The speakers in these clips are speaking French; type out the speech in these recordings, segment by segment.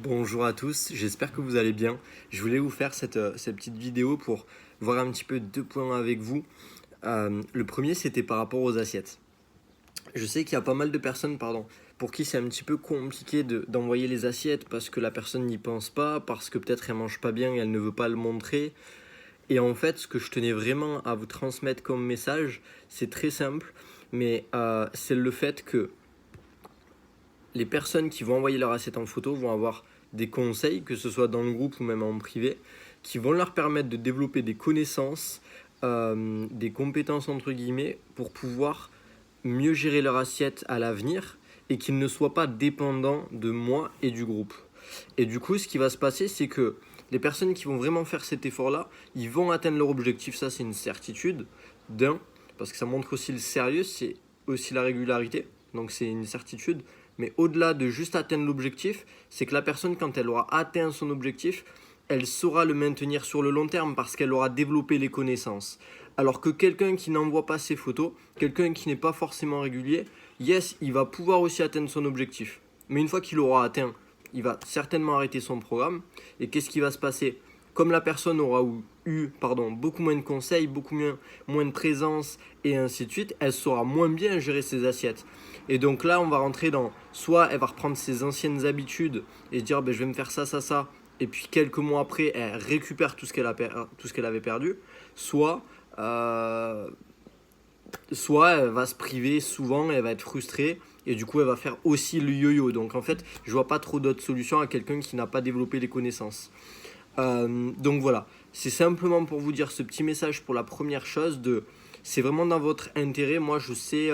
Bonjour à tous, j'espère que vous allez bien. Je voulais vous faire cette petite vidéo pour voir un petit peu deux points avec vous. Le premier, c'était par rapport aux assiettes. Je sais qu'il y a pas mal de personnes, pour qui c'est un petit peu compliqué d'envoyer les assiettes parce que la personne n'y pense pas, parce que peut-être elle mange pas bien et elle ne veut pas le montrer. Et en fait, ce que je tenais vraiment à vous transmettre comme message, c'est très simple, mais c'est le fait que les personnes qui vont envoyer leur assiette en photo vont avoir des conseils, que ce soit dans le groupe ou même en privé, qui vont leur permettre de développer des connaissances, des compétences entre guillemets, pour pouvoir mieux gérer leur assiette à l'avenir et qu'ils ne soient pas dépendants de moi et du groupe. Et du coup, ce qui va se passer, c'est que les personnes qui vont vraiment faire cet effort-là, ils vont atteindre leur objectif, ça c'est une certitude, d'un, parce que ça montre aussi le sérieux, c'est aussi la régularité, donc c'est une certitude. Mais au-delà de juste atteindre l'objectif, c'est que la personne, quand elle aura atteint son objectif, elle saura le maintenir sur le long terme parce qu'elle aura développé les connaissances. Alors que quelqu'un qui n'envoie pas ses photos, quelqu'un qui n'est pas forcément régulier, yes, il va pouvoir aussi atteindre son objectif. Mais une fois qu'il aura atteint, il va certainement arrêter son programme. Et qu'est-ce qui va se passer? Comme la personne aura eu beaucoup moins de conseils, moins de présence et ainsi de suite, elle saura moins bien gérer ses assiettes. Et donc là, on va rentrer dans, soit elle va reprendre ses anciennes habitudes et se dire je vais me faire ça, ça, ça, et puis quelques mois après, elle récupère tout ce qu'elle avait perdu, soit, soit elle va se priver souvent, elle va être frustrée, et du coup elle va faire aussi le yo-yo. Donc en fait, je vois pas trop d'autres solutions à quelqu'un qui n'a pas développé les connaissances. Donc voilà, c'est simplement pour vous dire ce petit message pour la première chose c'est vraiment dans votre intérêt. Moi je sais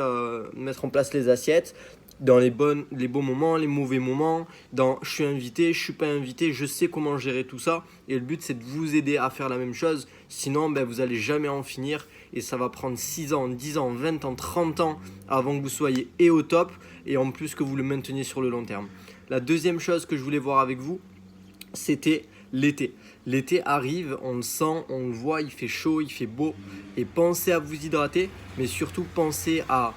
mettre en place les assiettes dans les bons moments, les mauvais moments, dans je suis invité, je suis pas invité, je sais comment gérer tout ça et le but c'est de vous aider à faire la même chose, sinon vous allez jamais en finir et ça va prendre 6 ans, 10 ans, 20 ans, 30 ans avant que vous soyez et au top et en plus que vous le mainteniez sur le long terme. La deuxième chose que je voulais voir avec vous, c'était l'été. L'été arrive, on le sent, on le voit, il fait chaud, il fait beau. Et pensez à vous hydrater, mais surtout pensez à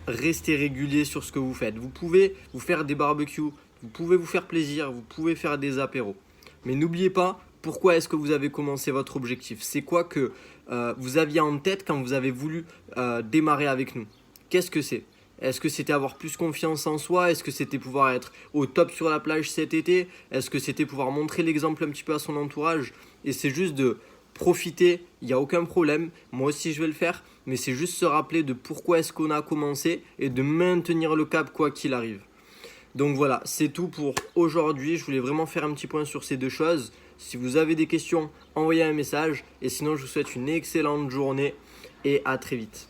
rester régulier sur ce que vous faites. Vous pouvez vous faire des barbecues, vous pouvez vous faire plaisir, vous pouvez faire des apéros. Mais n'oubliez pas, pourquoi est-ce que vous avez commencé votre objectif? C'est quoi que vous aviez en tête quand vous avez voulu démarrer avec nous? Qu'est-ce que c'est? Est-ce que c'était avoir plus confiance en soi? Est-ce que c'était pouvoir être au top sur la plage cet été? Est-ce que c'était pouvoir montrer l'exemple un petit peu à son entourage? Et c'est juste de profiter, il n'y a aucun problème. Moi aussi je vais le faire, mais c'est juste se rappeler de pourquoi est-ce qu'on a commencé et de maintenir le cap quoi qu'il arrive. Donc voilà, c'est tout pour aujourd'hui. Je voulais vraiment faire un petit point sur ces deux choses. Si vous avez des questions, envoyez un message. Et sinon, je vous souhaite une excellente journée et à très vite.